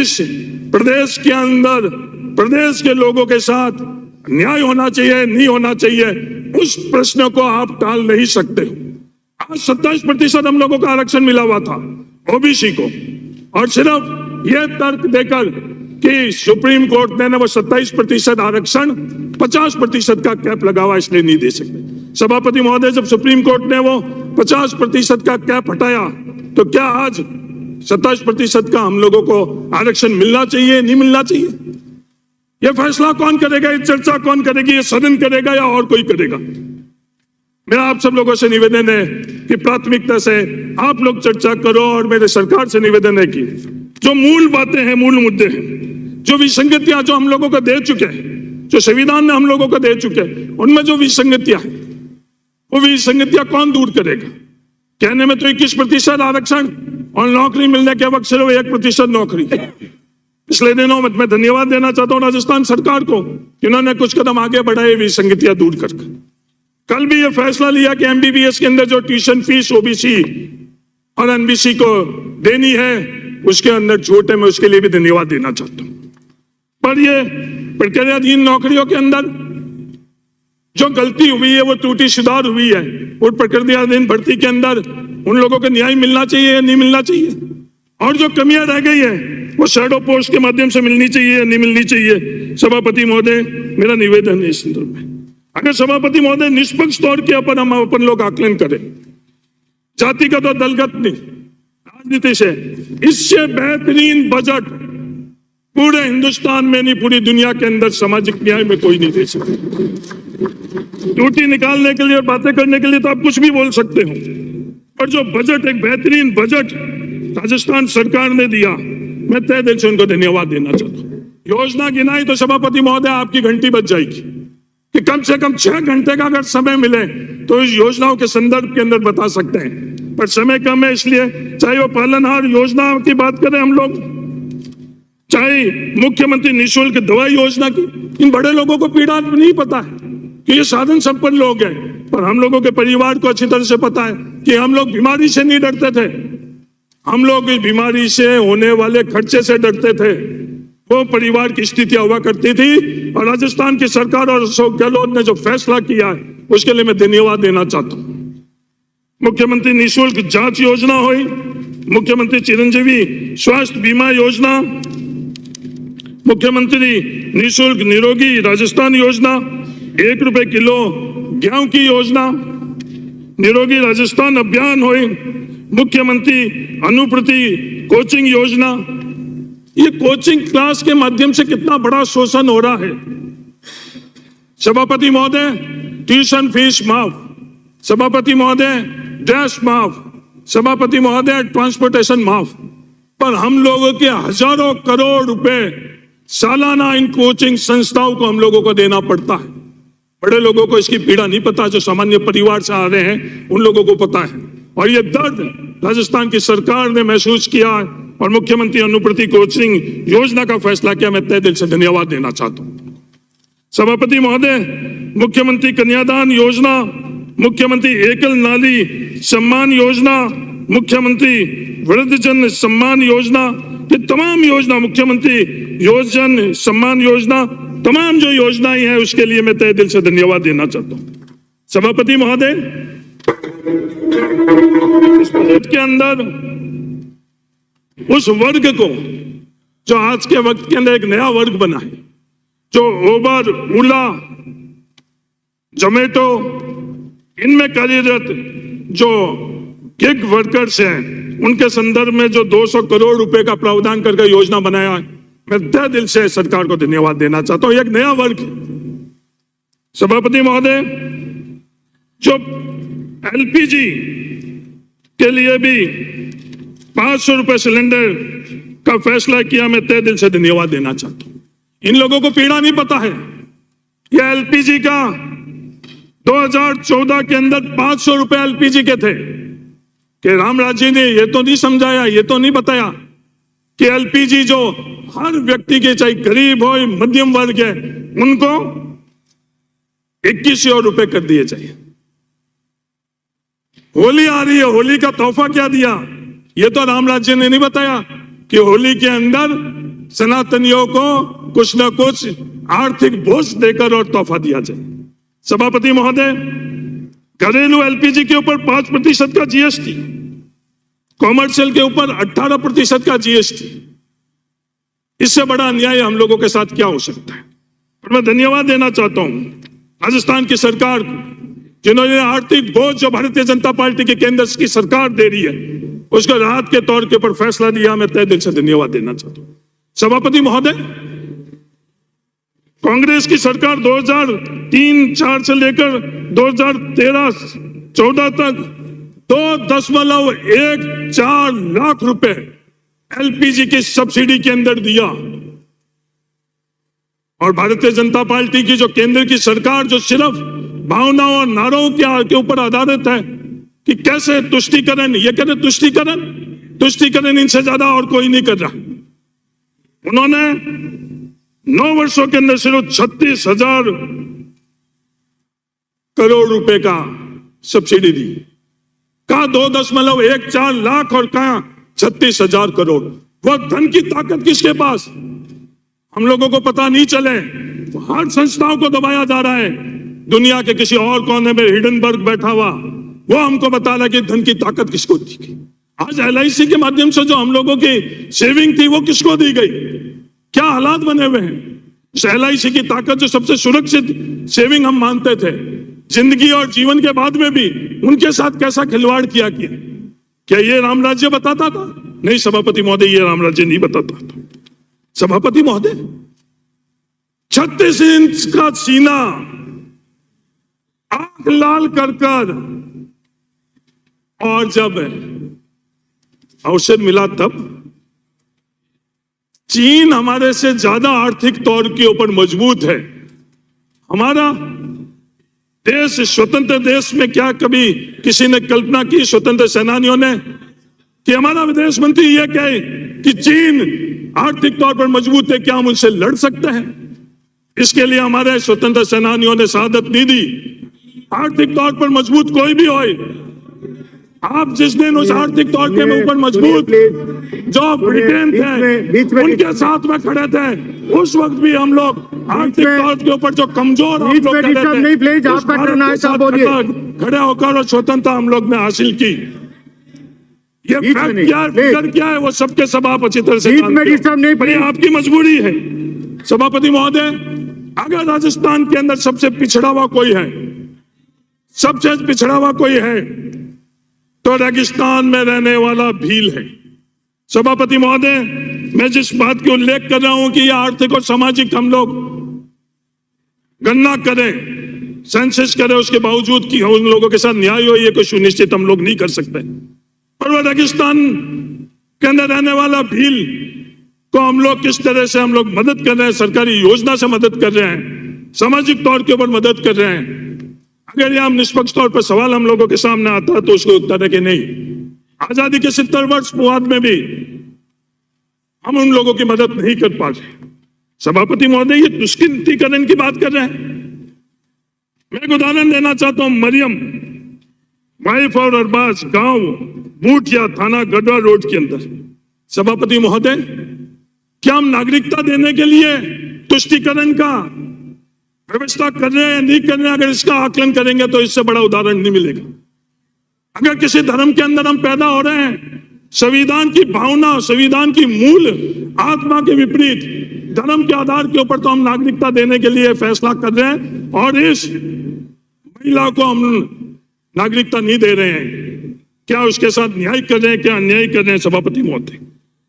इस प्रदेश के अंदर प्रदेश के लोगों के साथ न्याय होना चाहिए, नहीं होना चाहिए, उस प्रश्न को आप टाल नहीं सकते। आज 27% हम लोगों का आरक्षण मिला हुआ था ओबीसी को, और सिर्फ यह तर्क देकर कि सुप्रीम कोर्ट ने वो 27% आरक्षण 50% का कैप लगा हुआ इसलिए नहीं दे सकते। सभापति महोदय, जब सुप्रीम कोर्ट ने वो 50% का कैप हटाया तो क्या आज 27% का हम लोगों को आरक्षण मिलना चाहिए, नहीं मिलना चाहिए? यह फैसला कौन करेगा, ये चर्चा कौन करेगी? ये सदन करेगा या और कोई करेगा? मेरा आप सब लोगों से निवेदन है कि प्राथमिकता से आप लोग चर्चा करो, और मेरे सरकार से निवेदन है कि जो मूल बातें हैं, मूल मुद्दे हैं, जो विसंगतियां जो हम लोगों को दे चुके हैं, जो संविधान ने हम लोगों को दे चुके हैं, उनमें जो विसंगतियां हैं वो विसंगतियां कौन दूर करेगा? कहने में तो 21% आरक्षण और नौकरी मिलने के वक्त सिर्फ 1% नौकरी। पिछले दिनों में मैं धन्यवाद देना चाहता हूं राजस्थान सरकार को, जिन्होंने कुछ कदम आगे बढ़ाए विसंगतियां दूर कर। कल भी यह फैसला लिया कि एमबीबीएस के अंदर जो ट्यूशन फीस ओबीसी और एनबीसी को देनी है उसके अंदर छोटे में, उसके लिए भी धन्यवाद देना चाहता हूं। पर ये प्रक्रियाधीन नौकरियों के अंदर जो गलती हुई है, वो त्रुटि सुधार हुई है, और प्रक्रियाधीन भर्ती के अंदर उन लोगों को न्याय मिलना चाहिए या नहीं मिलना चाहिए, और जो कमियां रह गई है वो शैडो पोस्ट के माध्यम से मिलनी चाहिए या नहीं मिलनी चाहिए। सभापति महोदय, मेरा निवेदन है इस संदर्भ में, अगर सभापति महोदय निष्पक्ष तौर के हम अपन लोग आकलन करें, जातिगत और दलगत नहीं, राजनीति से, इससे बेहतरीन बजट पूरे हिंदुस्तान में नहीं, पूरी दुनिया के अंदर सामाजिक न्याय में कोई नहीं दे सकता। त्रुटि निकालने के लिए, बातें करने के लिए तो आप कुछ भी बोल सकते हो, पर जो बजट, एक बेहतरीन बजट राजस्थान सरकार ने दिया, मैं तहे दिल से उनको धन्यवाद देना चाहता हूँ। योजना गिनाई तो सभापति महोदय आपकी घंटी बज जाएगी कि कम से कम 6 घंटे का अगर समय मिले तो इस योजनाओं के संदर्भ के अंदर बता सकते हैं, पर समय कम है, इसलिए चाहे वो पालनहार योजना की बात करें हम लोग, चाहे मुख्यमंत्री निःशुल्क दवा योजना की, इन बड़े लोगों को पीड़ा नहीं पता है कि ये साधन संपन्न लोग हैं, पर हम लोगों के परिवार को अच्छी तरह से पता है कि हम लोग बीमारी से नहीं डरते थे, हम लोग इस बीमारी से होने वाले खर्चे से डरते थे। वो परिवार की स्थितियां हुआ करती थी, और राजस्थान की सरकार और अशोक गहलोत ने जो फैसला किया है उसके लिए मैं धन्यवाद देना चाहता हूं। मुख्यमंत्री निःशुल्क जांच योजना हुई, मुख्यमंत्री चिरंजीवी स्वास्थ्य बीमा योजना, मुख्यमंत्री निःशुल्क निरोगी राजस्थान योजना, 1 रुपए किलो गेहूं की योजना, निरोगी राजस्थान अभियान हुई, मुख्यमंत्री अनुप्रति कोचिंग योजना। ये कोचिंग क्लास के माध्यम से कितना बड़ा शोषण हो रहा है। सभापति महोदय, ट्यूशन फीस माफ, सभापति महोदय ड्रेस माफ, सभापति महोदय ट्रांसपोर्टेशन माफ, पर हम लोगों के हजारों करोड़ रुपए सालाना इन कोचिंग संस्थाओं को हम लोगों को देना पड़ता है। बड़े लोगों को इसकी पीड़ा नहीं पता, जो सामान्य परिवार से आ रहे हैं उन लोगों को पता है, और ये दर्द राजस्थान की सरकार ने महसूस किया और मुख्यमंत्री अनुप्रति कोचिंग योजना का फैसला किया। मैं तहे दिल से धन्यवाद देना चाहता हूं। सभापति महोदय, मुख्यमंत्री कन्यादान योजना, मुख्यमंत्री एकल नाली सम्मान योजना, मुख्यमंत्री वृद्धजन सम्मान योजना, ये तमाम योजना, मुख्यमंत्री योजन सम्मान योजना, तमाम जो योजनाएं हैं उसके लिए मैं तहे दिल से धन्यवाद देना चाहता हूं। सभापति महोदय, इस बजट के अंदर उस वर्ग को जो आज के वक्त के अंदर एक नया वर्ग बना है, जो उबर, ओला, जोमेटो, इनमें कार्यरत जो गिग वर्कर्स हैं, उनके संदर्भ में जो 200 करोड़ रुपए का प्रावधान करके योजना बनाया है, मैं तहे दिल से सरकार को धन्यवाद देना चाहता हूं। एक नया वर्ग। सभापति महोदय, जो एलपीजी के लिए भी 500 रुपए सिलेंडर का फैसला किया, मैं तहे दिल से धन्यवाद देना चाहता हूं। इन लोगों को पीड़ा नहीं पता है, यह एलपीजी का 2014 के अंदर 500 रुपए एलपीजी के थे, कि रामराज जी ने ये तो नहीं समझाया, ये तो नहीं बताया कि एलपीजी जो हर व्यक्ति के, चाहे गरीब हो मध्यम वर्ग है, उनको 2100 रुपए कर दिए चाहिए। होली आ रही है, होली का तोहफा क्या दिया, ये तो रामराज जी ने नहीं बताया कि होली के अंदर सनातनियों को कुछ न कुछ आर्थिक बोझ देकर और तोहफा दिया जाए। सभापति महोदय, घरेलू एलपीजी के ऊपर 5% का जीएसटी, कॉमर्शियल के ऊपर 18% का जीएसटी, इससे बड़ा अन्याय हम लोगों के साथ क्या हो सकता है। और मैं धन्यवाद देना चाहता हूं राजस्थान की सरकार को, जिन्होंने आर्थिक बोझ जो भारतीय जनता पार्टी के केंद्र की सरकार दे रही है उसको राहत के तौर के ऊपर फैसला दिया। मैं तहे दिल से धन्यवाद देना चाहता हूं। सभापति महोदय, कांग्रेस की सरकार 2003-04 से लेकर 2013-14 तक 2.14 लाख रुपए एलपीजी की सब्सिडी के अंदर दिया। और भारतीय जनता पार्टी की जो केंद्र की सरकार जो सिर्फ भावनाओं और नारों के ऊपर आधारित है कि कैसे तुष्टीकरण, ये कहते तुष्टीकरण इनसे ज्यादा और कोई नहीं कर रहा। उन्होंने 9 वर्षों के अंदर सिर्फ 36,000 करोड़ रुपए का सब्सिडी दी। कहा 2.14 लाख और कहा 36,000 करोड़। वो धन की ताकत किसके पास, हम लोगों को पता नहीं चले। हर संस्थाओं को दबाया जा रहा है। दुनिया के किसी और कोने में हिडनबर्ग बैठा हुआ, वो हमको बता रहा कि धन की ताकत किसको दी गई। आज एलआईसी के माध्यम से जो हम लोगों की सेविंग थी वो किसको दी गई, क्या हालात बने हुए हैं। एलआईसी की ताकत जो सबसे सुरक्षित सेविंग हम मानते थे, जिंदगी और जीवन के बाद में भी उनके साथ कैसा खिलवाड़ किया गया। क्या ये राम राज्य बताता था? नहीं सभापति महोदय, ये राम राज्य नहीं बताता था। सभापति महोदय, 36 इंच का सीना आंख लाल कर और जब अवसर मिला तब चीन हमारे से ज्यादा आर्थिक तौर के ऊपर मजबूत है। हमारा देश स्वतंत्र देश में क्या कभी किसी ने कल्पना की, स्वतंत्र सेनानियों ने, कि हमारा विदेश मंत्री ये कहे कि चीन आर्थिक तौर पर मजबूत है, क्या हम उनसे लड़ सकते हैं। इसके लिए हमारे स्वतंत्र सेनानियों ने शहादत नहीं दी। आर्थिक तौर पर मजबूत कोई भी हो, आप जिस दिन उस आर्थिक तौर के ऊपर मजबूत जो ब्रिटेन थे उनके साथ में खड़े थे, उस वक्त भी हम लोग आर्थिक तौर के ऊपर जो कमजोर हम लोग खड़े होकर और स्वतंत्रता हम लोग ने हासिल की। ये फैक्ट क्या है, फिगर क्या है, वो सबके सब आप अच्छी तरह से जानते हैं। आपकी मजबूरी है। सभापति महोदय, अगर राजस्थान के अंदर सबसे पिछड़ा हुआ कोई है, सबसे पिछड़ा हुआ कोई है तो रेगिस्तान में रहने वाला भील है। सभापति महोदय, मैं जिस बात की उल्लेख कर रहा हूं कि यह आर्थिक और सामाजिक हम लोग गणना करें, सेंसस करें, उसके बावजूद कि उन लोगों के साथ न्याय हो, ये कोई सुनिश्चित हम लोग नहीं कर सकते। और वह रेगिस्तान के अंदर रहने वाला भील को हम लोग किस तरह से हम लोग मदद कर रहे हैं, सरकारी योजना से मदद कर रहे हैं, सामाजिक तौर के ऊपर मदद कर रहे हैं। अगर यह निष्पक्ष तौर पर सवाल हम लोगों के सामने आता है तो उसको उत्तर है कि नहीं। आजादी के 70 वर्ष बाद में भी हम उन लोगों की मदद नहीं कर पा रहे। सभापति महोदय, ये तुष्टीकरण की बात कर रहे हैं। मैं एक उदाहरण देना चाहता हूं। मरियम वाइफ और अरबाज गांव बूटिया थाना गढ़वा रोड के अंदर। सभापति महोदय, क्या हम नागरिकता देने के लिए तुष्टीकरण का व्यवस्था कर रहे हैं, नहीं कर रहे हैं? अगर इसका आकलन करेंगे तो इससे बड़ा उदाहरण नहीं मिलेगा। अगर किसी धर्म के अंदर हम पैदा हो रहे हैं, संविधान की भावना, संविधान की मूल आत्मा के विपरीत धर्म के आधार के ऊपर तो हम नागरिकता देने के लिए फैसला कर रहे हैं और इस महिला को हम नागरिकता नहीं दे रहे हैं। क्या उसके साथ न्याय कर रहे हैं, क्या अन्याय कर रहे हैं? सभापति महोदय,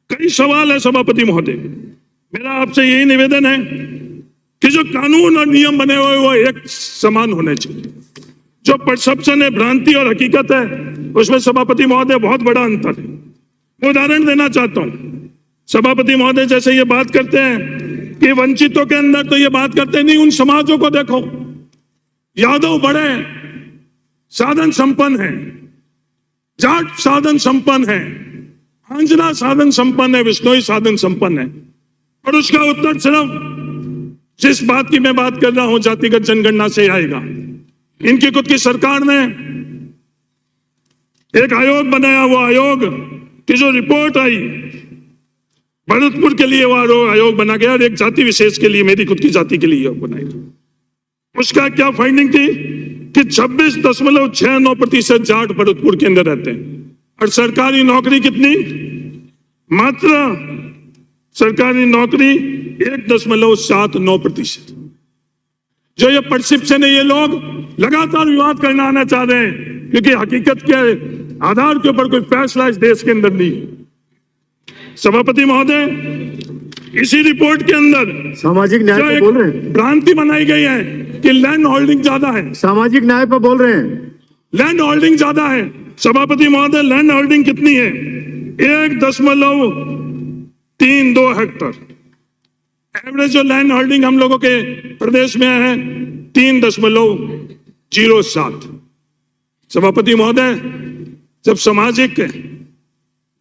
कई सवाल है। सभापति महोदय, मेरा आपसे यही निवेदन है कि जो कानून और नियम बने हुए वो एक समान होने चाहिए। जो परसेप्शन है, भ्रांति और हकीकत है, उसमें सभापति महोदय बहुत बड़ा अंतर है। मैं उदाहरण देना चाहता हूं। सभापति महोदय, जैसे ये बात करते हैं कि वंचितों के अंदर, तो ये बात करते नहीं, उन समाजों को देखो। यादव बड़े साधन संपन्न है, जाट साधन संपन्न है, आंजना साधन संपन्न है, विश्नोई साधन संपन्न है। और उसका उत्तर सिर्फ जिस बात की मैं बात कर रहा हूं, जातिगत जनगणना से आएगा। इनकी खुद की सरकार ने एक आयोग बनाया। वो आयोग की जो रिपोर्ट आई भरतपुर के लिए वो आयोग बना गया और एक जाति विशेष के लिए, मेरी खुद की जाति के लिए आयोग बनाया गया। उसका क्या फाइंडिंग थी कि 26.69% जाट भरतपुर के अंदर रहते हैं और सरकारी नौकरी कितनी, मात्र सरकारी नौकरी 1.79%। जो ये परसेप्शन है, ये लोग लगातार विवाद करना आना चाह रहे हैं क्योंकि हकीकत के आधार के ऊपर कोई फैसला इस देश के अंदर नहीं। सभापति महोदय, इसी रिपोर्ट के अंदर सामाजिक न्याय पर बोल रहे हैं, भ्रांति बनाई गई है कि लैंड होल्डिंग ज्यादा है। सामाजिक न्याय पर बोल रहे हैं, लैंड होल्डिंग ज्यादा है। सभापति महोदय, लैंड होल्डिंग कितनी है? 1.32 हेक्टर। एवरेज जो लैंड होल्डिंग हम लोगों के प्रदेश में है 3.07। सभापति महोदय, जब सामाजिक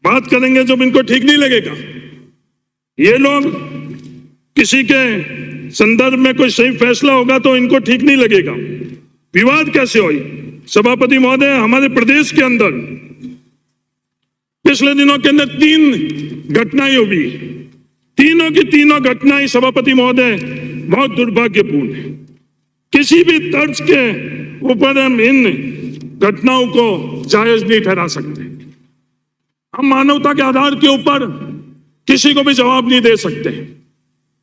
बात करेंगे, जब इनको ठीक नहीं लगेगा, ये लोग किसी के संदर्भ में कोई सही फैसला होगा तो इनको ठीक नहीं लगेगा। विवाद कैसे हो? सभापति महोदय, हमारे प्रदेश के अंदर पिछले दिनों के अंदर 3 घटनाएं हुई। तीनों की तीनों घटनाएं सभापति महोदय बहुत दुर्भाग्यपूर्ण है। किसी भी तर्ज के ऊपर हम इन घटनाओं को जायज नहीं ठहरा सकते। हम मानवता के आधार के ऊपर किसी को भी जवाब नहीं दे सकते,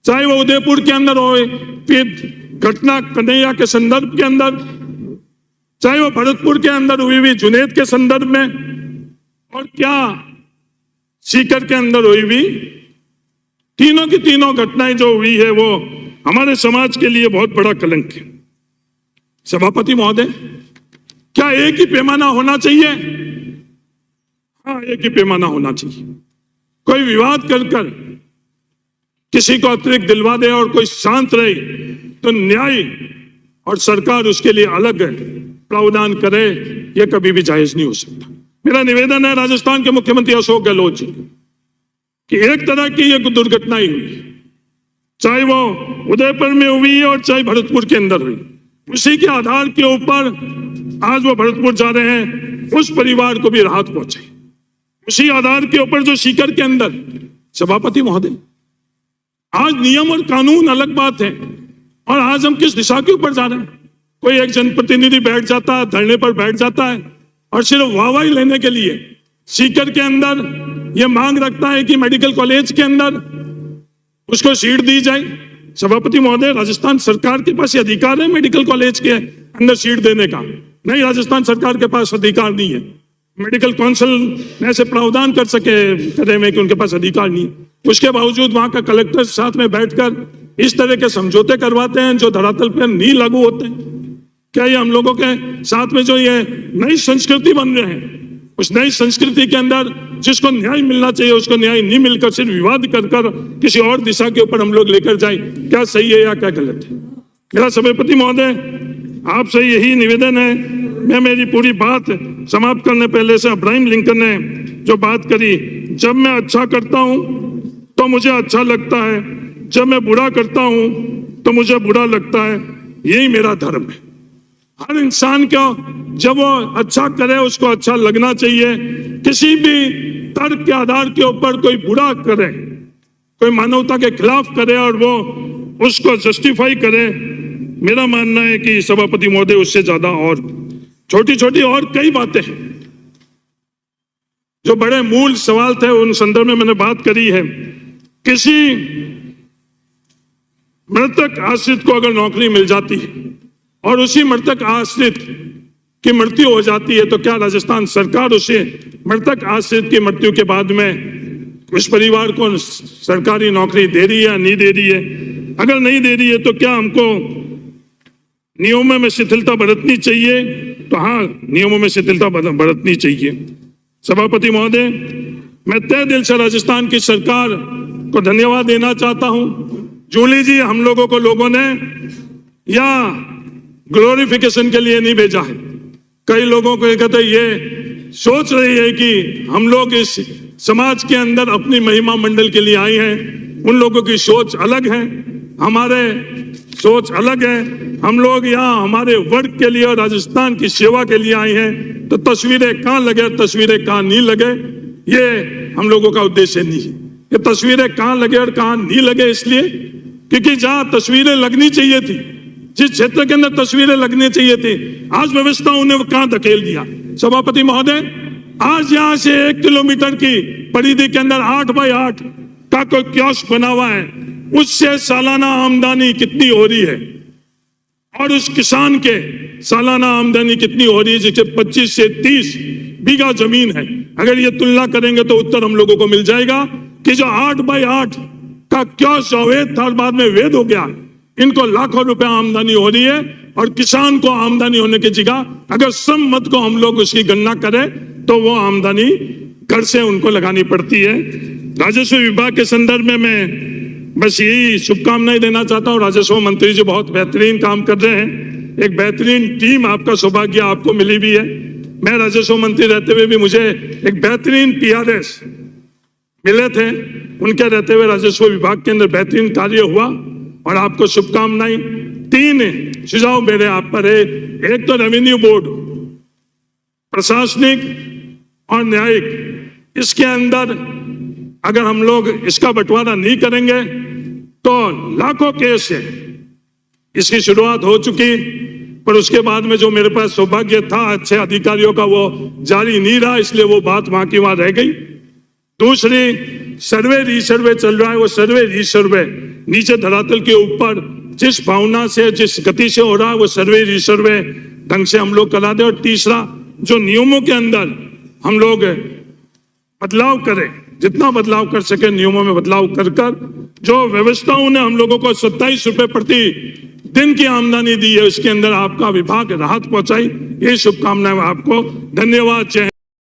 चाहे वो उदयपुर के अंदर हो, फिर घटना कन्हैया के संदर्भ के अंदर, चाहे वो भरतपुर के अंदर हुई जुनैद के संदर्भ में, और क्या सीकर के अंदर हुई। तीनों की तीनों घटनाएं जो हुई है वो हमारे समाज के लिए बहुत बड़ा कलंक है। सभापति महोदय, क्या एक ही पैमाना होना चाहिए? हाँ, एक ही पैमाना होना चाहिए। कोई विवाद कर किसी को अतिरिक्त दिलवा दे और कोई शांत रहे तो न्याय और सरकार उसके लिए अलग प्रावधान करे, यह कभी भी जायज नहीं हो सकता। मेरा निवेदन है राजस्थान के मुख्यमंत्री अशोक गहलोत जी कि एक तरह की एक दुर्घटना ही हुई, चाहे वो उदयपुर में हुई और चाहे भरतपुर के अंदर हुई, उसी के आधार के ऊपर आज वो भरतपुर जा रहे हैं, उस परिवार को भी राहत पहुंचे। उसी आधार के ऊपर जो सीकर के अंदर, सभापति महोदय, आज नियम और कानून अलग बात है और आज हम किस दिशा के ऊपर जा रहे हैं। कोई एक जनप्रतिनिधि बैठ जाता है, धरने पर बैठ जाता है और सिर्फ वाहवाही लेने के लिए सीकर के अंदर यह मांग रखता है कि मेडिकल कॉलेज के अंदर उसको सीट दी जाए। सभापति महोदय, राजस्थान सरकार के पास अधिकार है मेडिकल कॉलेज के अंदर सीट देने का? नहीं, राजस्थान सरकार के पास अधिकार नहीं है। मेडिकल काउंसिल में ऐसे प्रावधान कर सके करे में कि उनके पास अधिकार नहीं है। उसके बावजूद वहां का कलेक्टर साथ में बैठकर इस तरह के समझौते करवाते हैं जो धरातल पर नहीं लागू होते हैं। क्या ये हम लोगों के साथ में जो ये नई संस्कृति बन रहे हैं, उस नई संस्कृति के अंदर जिसको न्याय मिलना चाहिए उसको न्याय नहीं मिलकर सिर्फ विवाद कर किसी और दिशा के ऊपर हम लोग लेकर जाए, क्या सही है या क्या गलत है? मेरा सभापति महोदय, आपसे यही निवेदन है। मैं मेरी पूरी बात समाप्त करने पहले से अब्राहम लिंकन ने जो बात करी, जब मैं अच्छा करता हूं तो मुझे अच्छा लगता है, जब मैं बुरा करता हूं तो मुझे बुरा लगता है, यही मेरा धर्म है। हर इंसान को जब वो अच्छा करे उसको अच्छा लगना चाहिए। किसी भी तर्क के आधार के ऊपर कोई बुरा करे, कोई मानवता के खिलाफ करे और वो उसको जस्टिफाई करे, मेरा मानना है कि सभापति महोदय उससे ज्यादा और छोटी छोटी और कई बातें हैं जो बड़े मूल सवाल थे, उन संदर्भ में मैंने बात करी है। किसी मृतक आश्रित को अगर नौकरी मिल जाती है और उसी मृतक आश्रित की मृत्यु हो जाती है तो क्या राजस्थान सरकार उसे मृतक आश्रित की मृत्यु के बाद में उस परिवार को सरकारी नौकरी दे रही है या नहीं दे रही है? अगर नहीं दे रही है तो क्या हमको नियमों में शिथिलता बरतनी चाहिए? तो हाँ, नियमों में शिथिलता बरतनी चाहिए। सभापति महोदय, मैं तहे दिल से राजस्थान की सरकार को धन्यवाद देना चाहता हूं। जूली जी, हम लोगों को लोगों ने या ग्लोरिफिकेशन के लिए नहीं भेजा है। कई लोगों को कहते ये सोच रही है कि हम लोग इस समाज के अंदर अपनी महिमा मंडल के लिए आए हैं। उन लोगों की सोच अलग है, हमारे सोच अलग है। हम लोग यहाँ हमारे वर्ग के लिए और राजस्थान की सेवा के लिए आए हैं, तो तस्वीरें कहाँ लगे, तस्वीरें कहाँ नहीं लगे, ये हम लोगों का उद्देश्य नहीं है। ये तस्वीरें कहाँ लगे और कहाँ नहीं लगे, इसलिए क्योंकि जहां तस्वीरें लगनी चाहिए थी, जिस क्षेत्र के अंदर तस्वीरें लगनी चाहिए थी, आज व्यवस्थाओं ने कहां धकेल दिया। सभापति महोदय, आज यहां से 1 किलोमीटर की परिधि के अंदर 8 बाई 8 का कोई कियोस्क बना हुआ है, उससे सालाना आमदनी कितनी हो रही है और उस किसान के सालाना आमदनी कितनी हो रही है, जिसके 25 से 30 बीघा जमीन है। अगर ये तुलना करेंगे तो उत्तर हम लोगों को मिल जाएगा कि जो 8 बाई 8 का कियोस्क अवैध था और बाद में वैध हो गया, इनको लाखों रुपए आमदनी हो रही है और किसान को आमदनी होने की जगह अगर श्रम मद को हम लोग उसकी गणना करें तो वो आमदनी घर से उनको लगानी पड़ती है। राजस्व विभाग के संदर्भ में मैं बस यही शुभकामनाएं देना चाहता हूँ। राजस्व मंत्री जी बहुत बेहतरीन काम कर रहे हैं, एक बेहतरीन टीम आपका सौभाग्य आपको मिली भी है। मैं राजस्व मंत्री रहते हुए भी मुझे एक बेहतरीन PRS मिले थे, उनके रहते हुए राजस्व विभाग के अंदर बेहतरीन कार्य हुआ और आपको शुभकामनाएं। 3 सुझाव मेरे आप पर है। एक तो रेवेन्यू बोर्ड, प्रशासनिक और न्यायिक, इसके अंदर अगर हम लोग इसका बंटवारा नहीं करेंगे तो लाखों केस है। इसकी शुरुआत हो चुकी, पर उसके बाद में जो मेरे पास सौभाग्य था अच्छे अधिकारियों का, वो जारी नहीं रहा, इसलिए वो बात वहां की वहां रह गई। दूसरी, सर्वे रिसर्वे चल रहा है, वो सर्वे रिसर्वे नीचे धरातल के ऊपर जिस भावना से जिस गति से हो रहा है, वो सर्वे रिसर्वे ढंग से हम लोग करा दें। और तीसरा, जो नियमों के अंदर हम लोग बदलाव करें, जितना बदलाव कर सके नियमों में बदलाव कर कर जो व्यवस्थाओं ने हम लोगों को 27 रुपए प्रति दिन की आमदनी दी है, उसके अंदर आपका विभाग राहत पहुंचाई। ये शुभकामनाएं आपको। धन्यवाद। जय